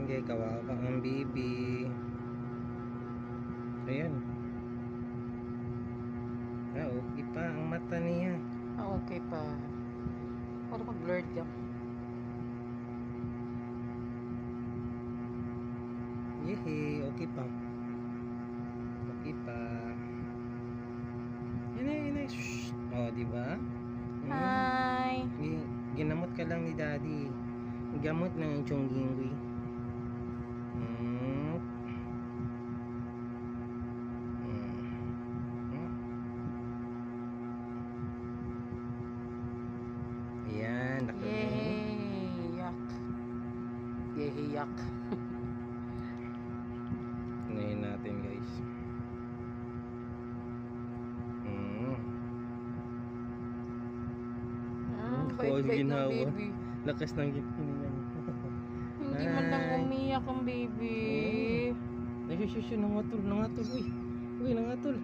Kay kawawa ang baby. Ayan. Okay pa ang mata niya. Okay pa. Parang mag-blurred yan. Yehey, okay pa. Okay pa. Yan. Shh. Oh, di ba? Hi. Ginamot ka lang ni Daddy. Gamot ng Chonggingwi. Ayan, Yay! Yak. Yay, yak. Ngayon natin, guys. Bait-bait ng baby. Lakas ng hininga. Hindi man lang umiyak ang baby. Nangatol. Uy, nangatol.